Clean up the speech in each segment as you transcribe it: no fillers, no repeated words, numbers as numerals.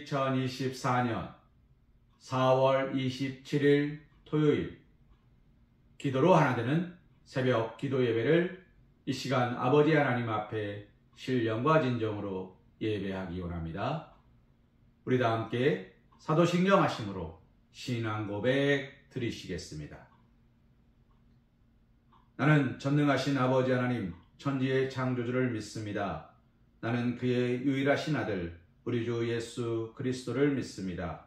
2024년 4월 27일 토요일 기도로 하나 되는 새벽 기도 예배를 이 시간 아버지 하나님 앞에 신령과 진정으로 예배하기 원합니다. 우리 다 함께 사도신경 하심으로 신앙 고백 드리시겠습니다. 나는 전능하신 아버지 하나님 천지의 창조주를 믿습니다. 나는 그의 유일하신 아들 우리 주 예수 그리스도를 믿습니다.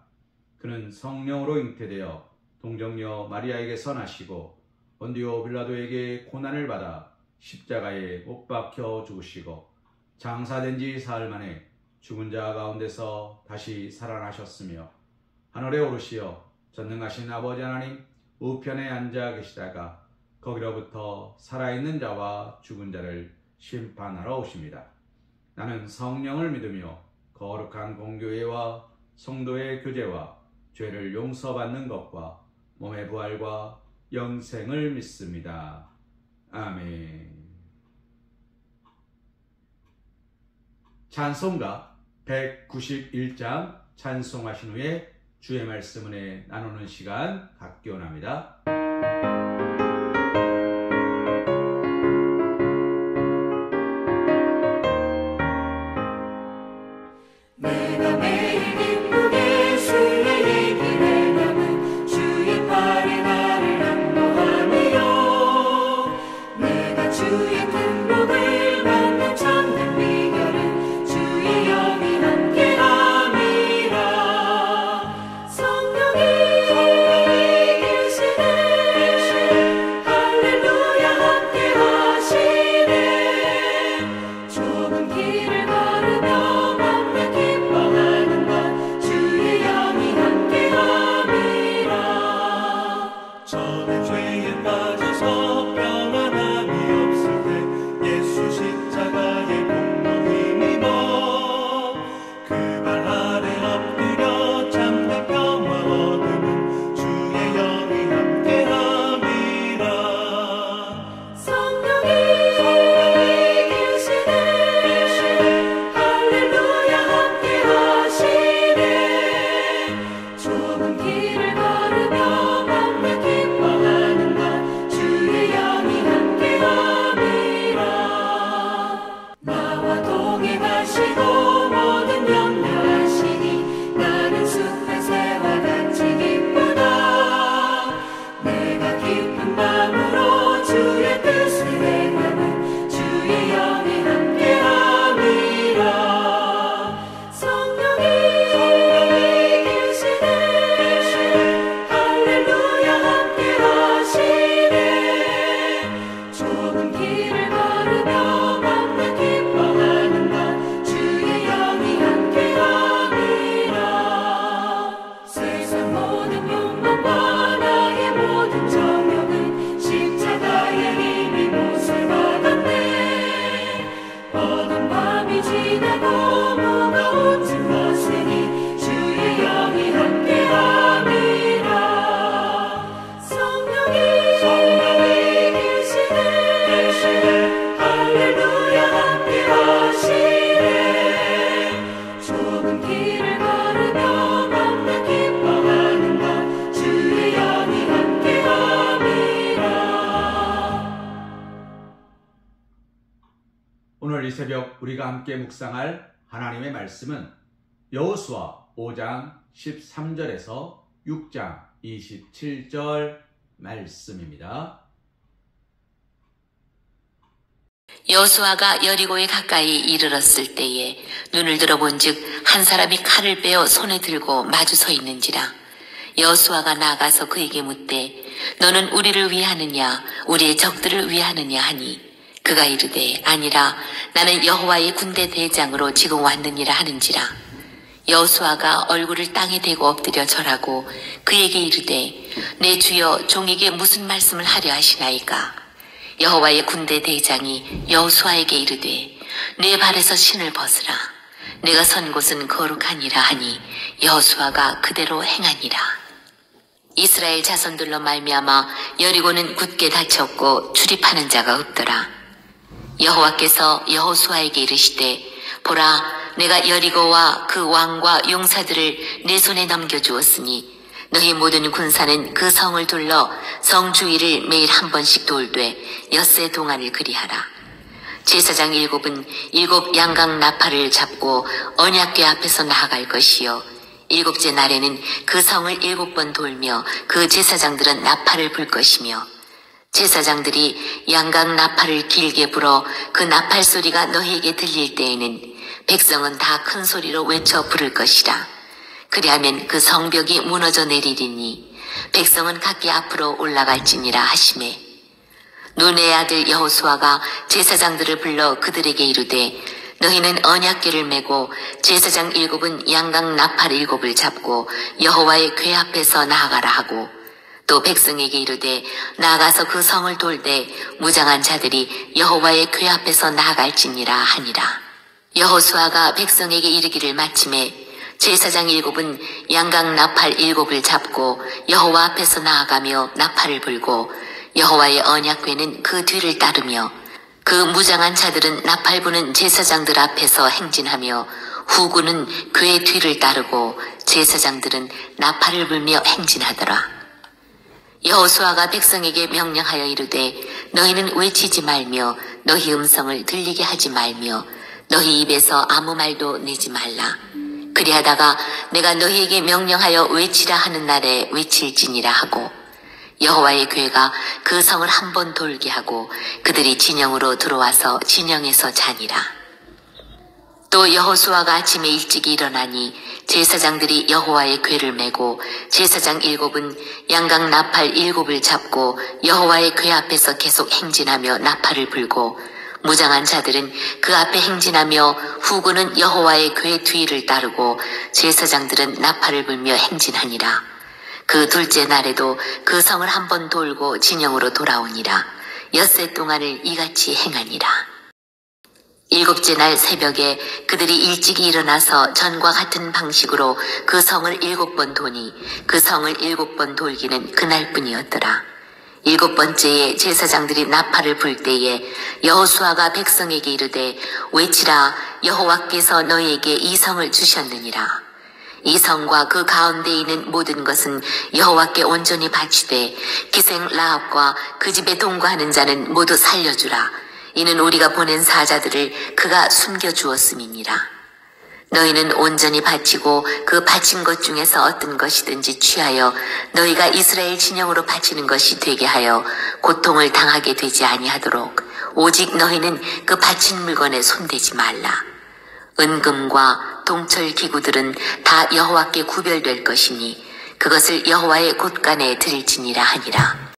그는 성령으로 잉태되어 동정녀 마리아에게서 나시고 본디오 빌라도에게 고난을 받아 십자가에 못 박혀 죽으시고 장사된 지 사흘 만에 죽은 자 가운데서 다시 살아나셨으며 하늘에 오르시어 전능하신 아버지 하나님 우편에 앉아 계시다가 거기로부터 살아있는 자와 죽은 자를 심판하러 오십니다. 나는 성령을 믿으며 거룩한 공교회와 성도의 교제와 죄를 용서받는 것과 몸의 부활과 영생을 믿습니다. 아멘. 찬송가 191장 찬송하신 후에 주의 말씀 은혜 나누는 시간 갖기 원합니다. 오늘 이 새벽 우리가 함께 묵상할 하나님의 말씀은 여호수아 5장 13절에서 6장 27절 말씀입니다. 여호수아가 여리고에 가까이 이르렀을 때에 눈을 들어본즉 한 사람이 칼을 빼어 손에 들고 마주 서 있는지라. 여호수아가 나아가서 그에게 묻되 너는 우리를 위하느냐 우리의 적들을 위하느냐 하니 그가 이르되 아니라 나는 여호와의 군대 대장으로 지금 왔느니라 하는지라. 여호수아가 얼굴을 땅에 대고 엎드려 절하고 그에게 이르되 내 주여 종에게 무슨 말씀을 하려 하시나이까. 여호와의 군대 대장이 여호수아에게 이르되 내 발에서 신을 벗으라. 내가 선 곳은 거룩하니라 하니 여호수아가 그대로 행하니라. 이스라엘 자손들로 말미암아 여리고는 굳게 닫혔고 출입하는 자가 없더라. 여호와께서 여호수아에게 이르시되 보라 내가 여리고와 그 왕과 용사들을 내 손에 넘겨주었으니 너희 모든 군사는 그 성을 둘러 성 주위를 매일 한 번씩 돌되 엿새 동안을 그리하라. 제사장 7은 7 양각 나팔을 잡고 언약궤 앞에서 나아갈 것이요 7째 날에는 그 성을 7번 돌며 그 제사장들은 나팔을 불 것이며 제사장들이 양각 나팔을 길게 불어 그 나팔 소리가 너희에게 들릴 때에는 백성은 다 큰 소리로 외쳐 부를 것이라. 그리하면 그 성벽이 무너져 내리리니 백성은 각기 앞으로 올라갈지니라 하시매 눈의 아들 여호수아가 제사장들을 불러 그들에게 이르되 너희는 언약궤를 메고 제사장 7은 양각 나팔 7을 잡고 여호와의 궤 앞에서 나아가라 하고 또 백성에게 이르되 나아가서 그 성을 돌되 무장한 자들이 여호와의 궤 앞에서 나아갈지니라 하니라. 여호수아가 백성에게 이르기를 마침에 제사장 7은 양각 나팔 7을 잡고 여호와 앞에서 나아가며 나팔을 불고 여호와의 언약궤는 그 뒤를 따르며 그 무장한 자들은 나팔 부는 제사장들 앞에서 행진하며 후군은 궤 뒤를 따르고 제사장들은 나팔을 불며 행진하더라. 여호수아가 백성에게 명령하여 이르되 너희는 외치지 말며 너희 음성을 들리게 하지 말며 너희 입에서 아무 말도 내지 말라. 그리하다가 내가 너희에게 명령하여 외치라 하는 날에 외칠지니라 하고 여호와의 궤가 그 성을 한 번 돌게 하고 그들이 진영으로 들어와서 진영에서 자니라. 또 여호수아가 아침에 일찍 일어나니 제사장들이 여호와의 궤를 메고 제사장 7은 양각 나팔 7을 잡고 여호와의 궤 앞에서 계속 행진하며 나팔을 불고 무장한 자들은 그 앞에 행진하며 후군은 여호와의 궤 뒤를 따르고 제사장들은 나팔을 불며 행진하니라. 그 둘째 날에도 그 성을 한 번 돌고 진영으로 돌아오니라. 엿새 동안을 이같이 행하니라. 7째 날 새벽에 그들이 일찍 일어나서 전과 같은 방식으로 그 성을 7번 도니 그 성을 7번 돌기는 그날뿐이었더라. 7번째에 제사장들이 나팔을 불 때에 여호수아가 백성에게 이르되 외치라. 여호와께서 너희에게 이 성을 주셨느니라. 이 성과 그 가운데 있는 모든 것은 여호와께 온전히 바치되 기생 라합과 그 집에 동거하는 자는 모두 살려주라. 이는 우리가 보낸 사자들을 그가 숨겨주었음이니라. 너희는 온전히 바치고 그 바친 것 중에서 어떤 것이든지 취하여 너희가 이스라엘 진영으로 바치는 것이 되게 하여 고통을 당하게 되지 아니하도록 오직 너희는 그 바친 물건에 손대지 말라. 은금과 동철 기구들은 다 여호와께 구별될 것이니 그것을 여호와의 곳간에 드릴지니라 하니라.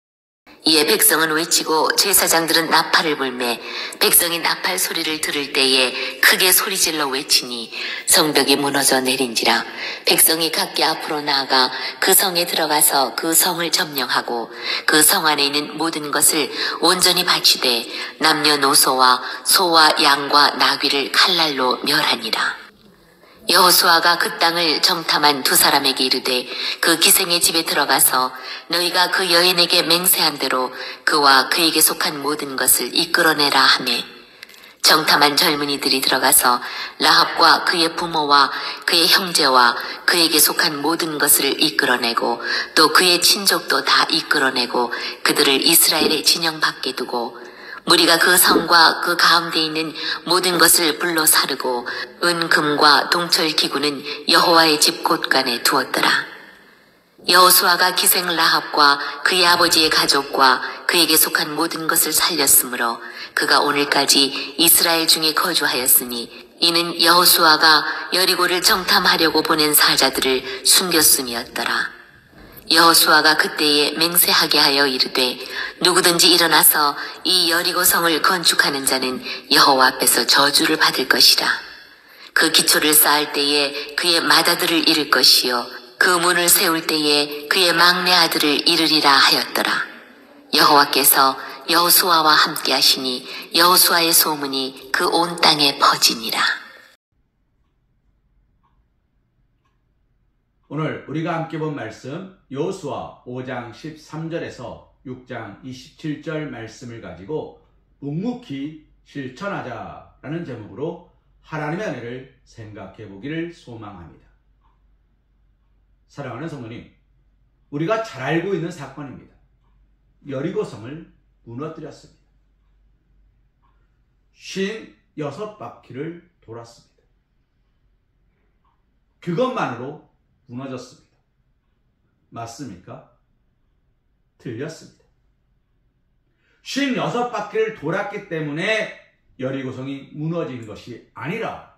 이에 백성은 외치고 제사장들은 나팔을 불매 백성이 나팔 소리를 들을 때에 크게 소리질러 외치니 성벽이 무너져 내린지라. 백성이 각기 앞으로 나아가 그 성에 들어가서 그 성을 점령하고 그 성 안에 있는 모든 것을 온전히 바치되 남녀노소와 소와 양과 나귀를 칼날로 멸하니라. 여호수아가 그 땅을 정탐한 두 사람에게 이르되 그 기생의 집에 들어가서 너희가 그 여인에게 맹세한 대로 그와 그에게 속한 모든 것을 이끌어내라 하매 정탐한 젊은이들이 들어가서 라합과 그의 부모와 그의 형제와 그에게 속한 모든 것을 이끌어내고 또 그의 친족도 다 이끌어내고 그들을 이스라엘의 진영 밖에 두고 무리가 그 성과 그 가운데 있는 모든 것을 불로 사르고 은금과 동철 기구는 여호와의 집 곳간에 두었더라. 여호수아가 기생 라합과 그의 아버지의 가족과 그에게 속한 모든 것을 살렸으므로 그가 오늘까지 이스라엘 중에 거주하였으니 이는 여호수아가 여리고를 정탐하려고 보낸 사자들을 숨겼음이었더라. 여호수아가 그때에 맹세하게 하여 이르되 누구든지 일어나서 이 여리고 성을 건축하는 자는 여호와 앞에서 저주를 받을 것이라. 그 기초를 쌓을 때에 그의 맏아들을 잃을 것이요 그 문을 세울 때에 그의 막내 아들을 잃으리라 하였더라. 여호와께서 여호수아와 함께 하시니 여호수아의 소문이 그 온 땅에 퍼지니라. 오늘 우리가 함께 본 말씀 여호수아 5장 13절에서 6장 27절 말씀을 가지고 묵묵히 실천하자라는 제목으로 하나님의 은혜를 생각해 보기를 소망합니다. 사랑하는 성도님, 우리가 잘 알고 있는 사건입니다. 여리고성을 무너뜨렸습니다. 56바퀴를 돌았습니다. 그것만으로 무너졌습니다. 맞습니까? 틀렸습니다. 56바퀴를 돌았기 때문에 여리고성이 무너진 것이 아니라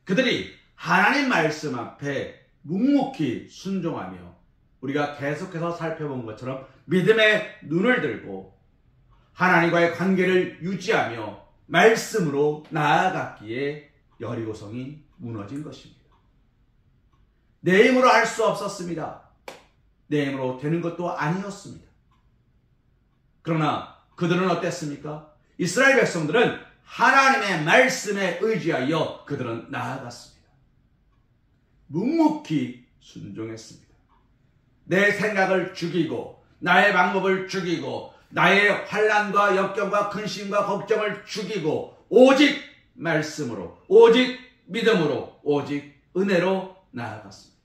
그들이 하나님 말씀 앞에 묵묵히 순종하며 우리가 계속해서 살펴본 것처럼 믿음의 눈을 들고 하나님과의 관계를 유지하며 말씀으로 나아갔기에 여리고성이 무너진 것입니다. 내 힘으로 할 수 없었습니다. 내 힘으로 되는 것도 아니었습니다. 그러나 그들은 어땠습니까? 이스라엘 백성들은 하나님의 말씀에 의지하여 그들은 나아갔습니다. 묵묵히 순종했습니다. 내 생각을 죽이고 나의 방법을 죽이고 나의 환난과 역경과 근심과 걱정을 죽이고 오직 말씀으로, 오직 믿음으로, 오직 은혜로 나아갔습니다.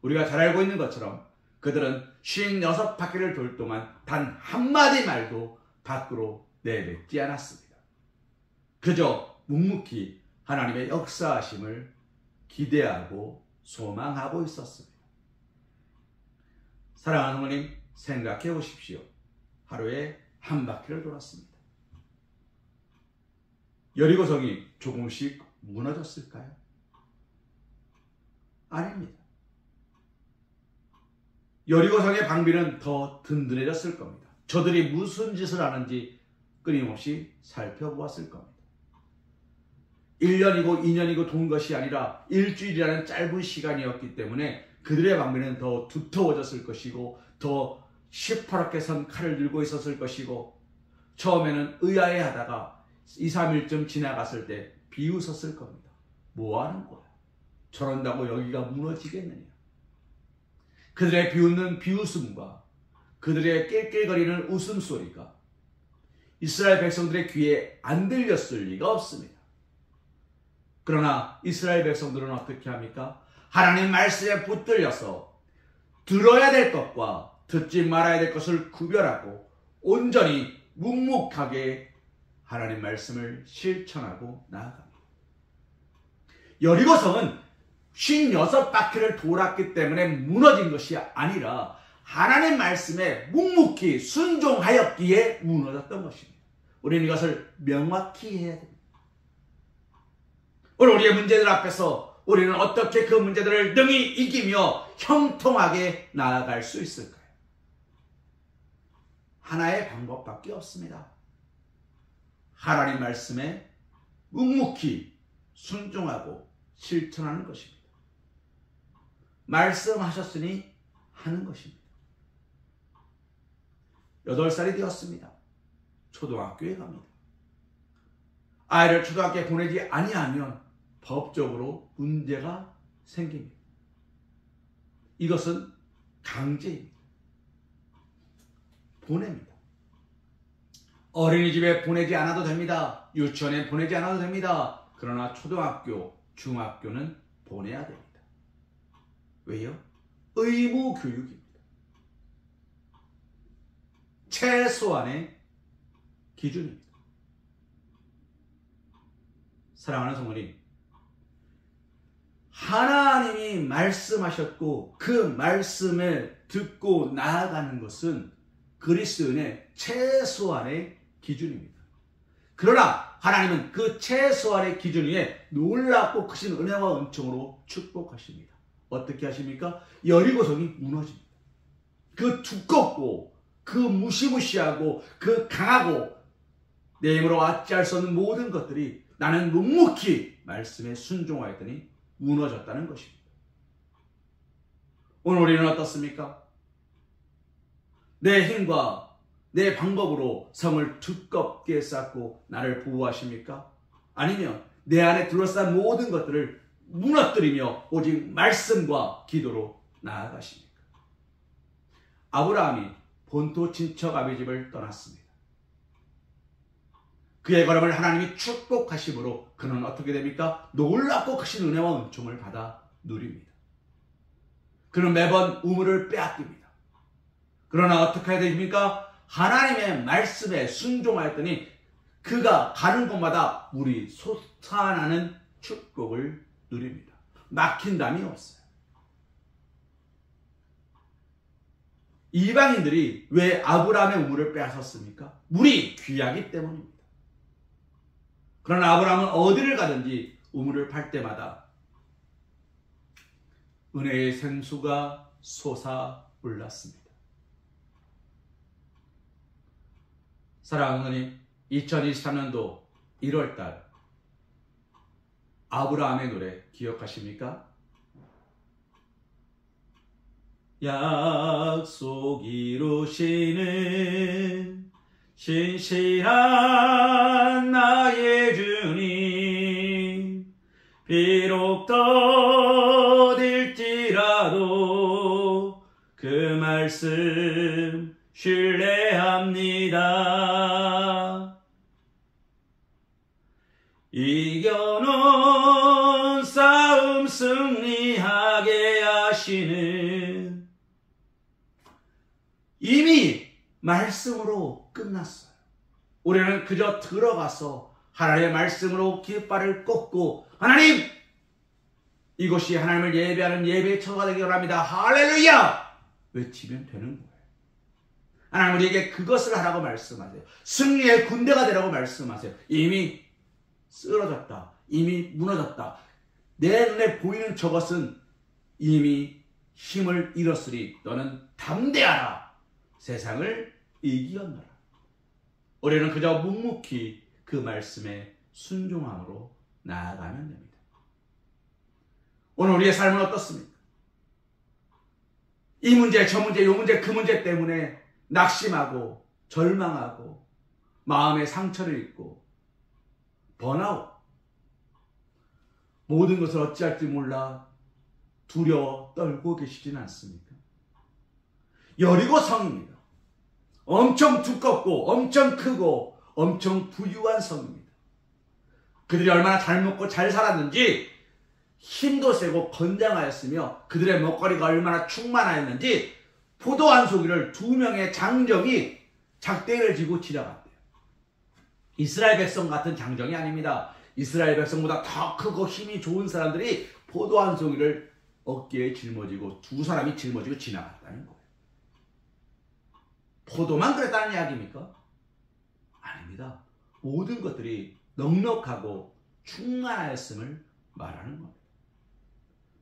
우리가 잘 알고 있는 것처럼 그들은 56바퀴를 돌 동안 단 한마디 말도 밖으로 내뱉지 않았습니다. 그저 묵묵히 하나님의 역사하심을 기대하고 소망하고 있었습니다. 사랑하는 어머님, 생각해 보십시오. 하루에 한 바퀴를 돌았습니다. 여리고성이 조금씩 무너졌을까요? 아닙니다. 여리고성의 방비는 더 든든해졌을 겁니다. 저들이 무슨 짓을 하는지 끊임없이 살펴보았을 겁니다. 1년이고 2년이고 돈 것이 아니라 일주일이라는 짧은 시간이었기 때문에 그들의 방비는 더 두터워졌을 것이고 더 시퍼렇게 선 칼을 들고 있었을 것이고 처음에는 의아해하다가 2, 3일쯤 지나갔을 때 비웃었을 겁니다. 뭐 하는 거야? 저런다고 여기가 무너지겠느냐? 그들의 비웃는 비웃음과 그들의 낄낄거리는 웃음소리가 이스라엘 백성들의 귀에 안 들렸을 리가 없습니다. 그러나 이스라엘 백성들은 어떻게 합니까? 하나님 말씀에 붙들려서 들어야 될 것과 듣지 말아야 될 것을 구별하고 온전히 묵묵하게 하나님 말씀을 실천하고 나아갑니다. 여리고성은 56바퀴를 돌았기 때문에 무너진 것이 아니라 하나님 말씀에 묵묵히 순종하였기에 무너졌던 것입니다. 우리는 이것을 명확히 해야 됩니다. 오늘 우리의 문제들 앞에서 우리는 어떻게 그 문제들을 능히 이기며 형통하게 나아갈 수 있을까요? 하나의 방법밖에 없습니다. 하나님 말씀에 묵묵히 순종하고 실천하는 것입니다. 말씀하셨으니 하는 것입니다. 8살이 되었습니다. 초등학교에 갑니다. 아이를 초등학교에 보내지 아니하면 법적으로 문제가 생깁니다. 이것은 강제입니다. 보냅니다. 어린이집에 보내지 않아도 됩니다. 유치원에 보내지 않아도 됩니다. 그러나 초등학교, 중학교는 보내야 됩니다. 왜요? 의무 교육입니다. 최소한의 기준입니다. 사랑하는 성도님, 하나님이 말씀하셨고 그 말씀을 듣고 나아가는 것은 그리스도인의 최소한의 기준입니다. 그러나 하나님은 그 최소한의 기준 위에 놀랍고 크신 은혜와 은총으로 축복하십니다. 어떻게 하십니까? 여리고성이 무너집니다. 그 두껍고 그 무시무시하고 그 강하고 내 힘으로 어찌할 수 없는 모든 것들이 나는 묵묵히 말씀에 순종하였더니 무너졌다는 것입니다. 오늘 우리는 어떻습니까? 내 힘과 내 방법으로 성을 두껍게 쌓고 나를 보호하십니까? 아니면 내 안에 둘러싼 모든 것들을 무너뜨리며 오직 말씀과 기도로 나아가십니까? 아브라함이 본토 친척 아비 집을 떠났습니다. 그의 걸음을 하나님이 축복하심으로 그는 어떻게 됩니까? 놀랍고 크신 은혜와 은총을 받아 누립니다. 그는 매번 우물을 빼앗깁니다. 그러나 어떻게 해야 됩니까? 하나님의 말씀에 순종하였더니 그가 가는 곳마다 물이 솟아나는 축복을 누립니다. 막힌 담이 없어요. 이방인들이 왜 아브라함의 우물을 빼앗았습니까? 물이 귀하기 때문입니다. 그러나 아브라함은 어디를 가든지 우물을 팔 때마다 은혜의 생수가 솟아올랐습니다. 사랑하는 하나님, 2023년도 1월달 아브라함의 노래 기억하십니까? 약속 이루시는 신실한 나의 주님, 비록 더딜지라도 그 말씀 신뢰합니다. 이겨놓은 싸움 승리하게 하시는, 이미 말씀으로 끝났어요. 우리는 그저 들어가서 하나님의 말씀으로 깃발을 꽂고 하나님, 이곳이 하나님을 예배하는 예배의 처가 되기 원합니다. 할렐루야! 외치면 되는 거예요. 하나님 우리에게 그것을 하라고 말씀하세요. 승리의 군대가 되라고 말씀하세요. 이미 쓰러졌다. 이미 무너졌다. 내 눈에 보이는 저것은 이미 힘을 잃었으니 너는 담대하라. 세상을 이기었노라. 우리는 그저 묵묵히 그 말씀에 순종함으로 나아가면 됩니다. 오늘 우리의 삶은 어떻습니까? 이 문제, 저 문제, 요 문제, 그 문제 때문에 낙심하고 절망하고 마음의 상처를 입고 번아웃, 모든 것을 어찌할지 몰라 두려워 떨고 계시진 않습니까? 여리고 성입니다. 엄청 두껍고 엄청 크고 엄청 부유한 성입니다. 그들이 얼마나 잘 먹고 잘 살았는지, 힘도 세고 건장하였으며 그들의 먹거리가 얼마나 충만하였는지 포도 한 소기를 2명의 장정이 작대기를 쥐고 지나갔대요. 이스라엘 백성 같은 장정이 아닙니다. 이스라엘 백성보다 더 크고 힘이 좋은 사람들이 포도 한 송이를 어깨에 짊어지고 2사람이 짊어지고 지나갔다는 거예요. 포도만 그랬다는 이야기입니까? 아닙니다. 모든 것들이 넉넉하고 충만하였음을 말하는 겁니다.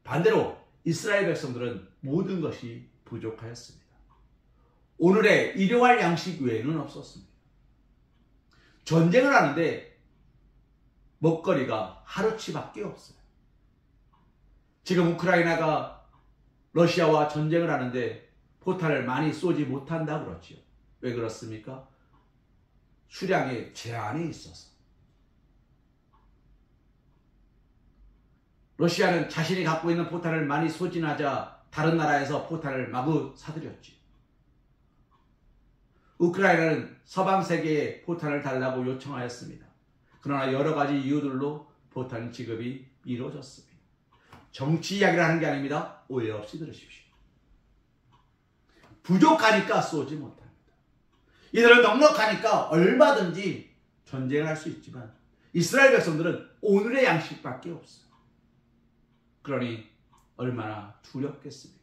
반대로 이스라엘 백성들은 모든 것이 부족하였습니다. 오늘의 일용할 양식 외에는 없었습니다. 전쟁을 하는데 먹거리가 하루치밖에 없어요. 지금 우크라이나가 러시아와 전쟁을 하는데 포탄을 많이 쏘지 못한다 그렇지요. 왜 그렇습니까? 수량에 제한이 있어서. 러시아는 자신이 갖고 있는 포탄을 많이 소진하자 다른 나라에서 포탄을 마구 사들였지. 우크라이나는 서방 세계에 포탄을 달라고 요청하였습니다. 그러나 여러 가지 이유들로 포탄 지급이 미뤄졌습니다. 정치 이야기를 하는 게 아닙니다. 오해 없이 들으십시오. 부족하니까 쏘지 못합니다. 이들은 넉넉하니까 얼마든지 전쟁을 할 수 있지만 이스라엘 백성들은 오늘의 양식밖에 없어요. 그러니 얼마나 두렵겠습니까?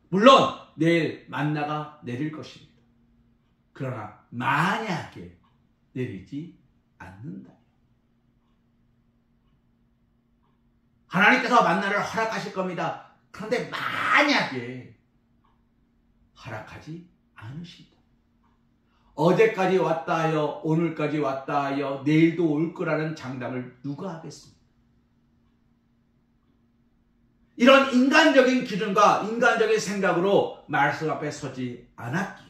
물론 내일 만나가 내릴 것입니다. 그러나 만약에 내리지 않는다. 하나님께서 만나를 허락하실 겁니다. 그런데 만약에 허락하지 않으신다. 어제까지 왔다 하여 오늘까지 왔다 하여 내일도 올 거라는 장담을 누가 하겠습니까? 이런 인간적인 기준과 인간적인 생각으로 말씀 앞에 서지 않았기에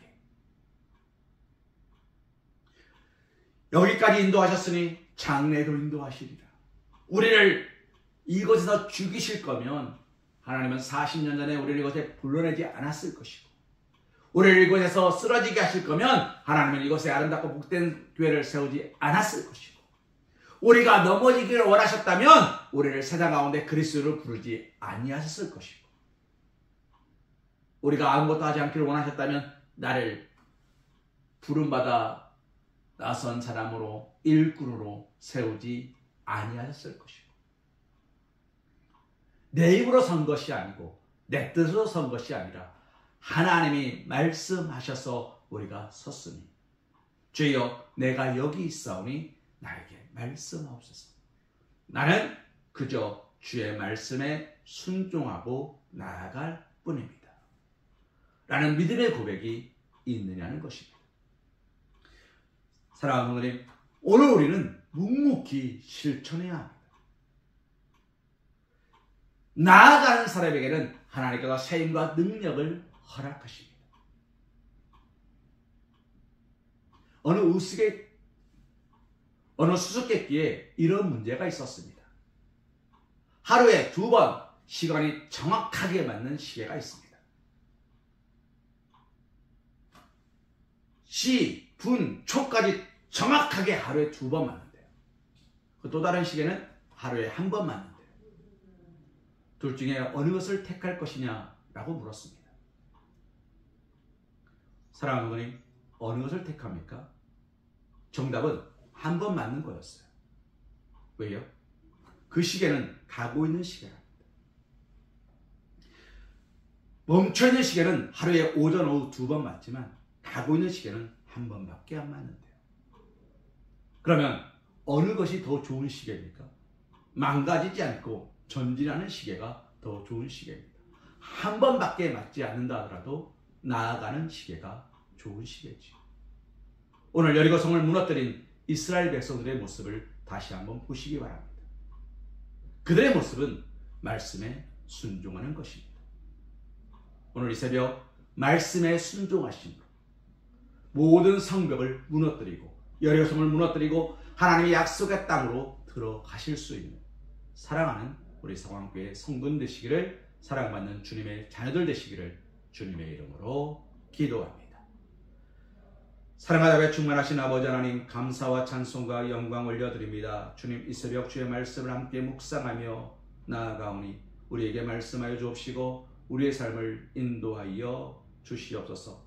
여기까지 인도하셨으니 장래도 인도하시리라. 우리를 이곳에서 죽이실 거면 하나님은 40년 전에 우리를 이곳에 불러내지 않았을 것이고 우리를 이곳에서 쓰러지게 하실 거면 하나님은 이곳에 아름답고 복된 교회를 세우지 않았을 것이고, 우리가 넘어지기를 원하셨다면 우리를 세상 가운데 그리스도를 부르지 아니하셨을 것이고, 우리가 아무것도 하지 않기를 원하셨다면 나를 부름받아 나선 사람으로 일꾼으로 세우지 아니하셨을 것이고, 내 입으로 선 것이 아니고 내 뜻으로 선 것이 아니라 하나님이 말씀하셔서 우리가 섰으니, 주여 내가 여기 있사오니 나에게 말씀하옵소서. 나는 그저 주의 말씀에 순종하고 나아갈 뿐입니다. 라는 믿음의 고백이 있느냐는 것입니다. 사랑하는 성도님, 오늘 우리는 묵묵히 실천해야 합니다. 나아가는 사람에게는 하나님께서 세임과 능력을 허락하십니다. 어느 수수께끼에 이런 문제가 있었습니다. 하루에 2번 시간이 정확하게 맞는 시계가 있습니다. 시, 분, 초까지 정확하게 하루에 2번 맞는데요. 또 다른 시계는 하루에 1번 맞는데요. 둘 중에 어느 것을 택할 것이냐라고 물었습니다. 사랑하는 분이 어느 것을 택합니까? 정답은 1번 맞는 거였어요. 왜요? 그 시계는 가고 있는 시계랍니다. 멈춰있는 시계는 하루에 오전, 오후 2번 맞지만 가고 있는 시계는 1번밖에 안 맞는데요. 그러면 어느 것이 더 좋은 시계입니까? 망가지지 않고 전진하는 시계가 더 좋은 시계입니다. 1번밖에 맞지 않는다 하더라도 나아가는 시계가 좋은 시계죠. 오늘 여리고성을 무너뜨린 이스라엘 백성들의 모습을 다시 한번 보시기 바랍니다. 그들의 모습은 말씀에 순종하는 것입니다. 오늘 이 새벽 말씀에 순종하심으로 모든 성벽을 무너뜨리고 여리고성을 무너뜨리고 하나님의 약속의 땅으로 들어가실 수 있는 사랑하는 우리 성황교회 성도들 되시기를, 사랑받는 주님의 자녀들 되시기를 주님의 이름으로 기도합니다. 사랑하다 충만하신 아버지 하나님, 감사와 찬송과 영광 올려드립니다. 주님, 이 새벽 주의 말씀을 함께 묵상하며 나아가오니 우리에게 말씀하여 주옵시고 우리의 삶을 인도하여 주시옵소서.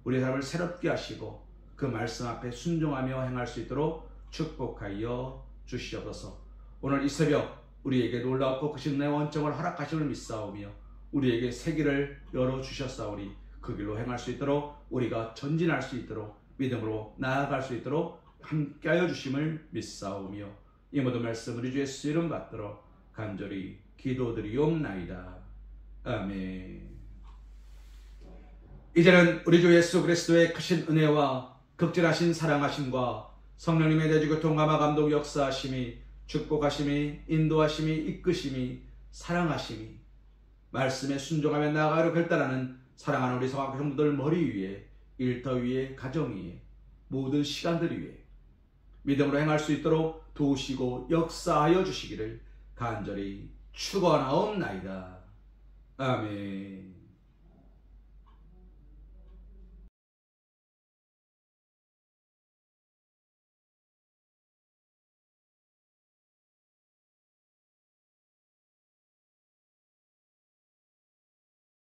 우리의 삶을 새롭게 하시고 그 말씀 앞에 순종하며 행할 수 있도록 축복하여 주시옵소서. 오늘 이 새벽 우리에게 놀랍고 크신 내 원점을 허락하심을 믿사오며 우리에게 새 길을 열어주셨사오니 그 길로 행할 수 있도록, 우리가 전진할 수 있도록, 믿음으로 나아갈 수 있도록 함께하여 주심을 믿사오며 이 모든 말씀 우리 주 예수 이름 받들어 간절히 기도드리옵나이다. 아멘. 이제는 우리 주 예수 그리스도의 크신 은혜와 극진하신 사랑하심과 성령님의 대주교통감화 감동 역사하심이, 축복하심이, 인도하심이, 이끄심이, 사랑하심이, 말씀에 순종하며 나아가기로 결단하는 사랑하는 우리 성악교 성도들 머리 위에, 일터 위에, 가정 위에, 모든 시간들 위에 믿음으로 행할 수 있도록 도우시고 역사하여 주시기를 간절히 축원하옵나이다. 아멘.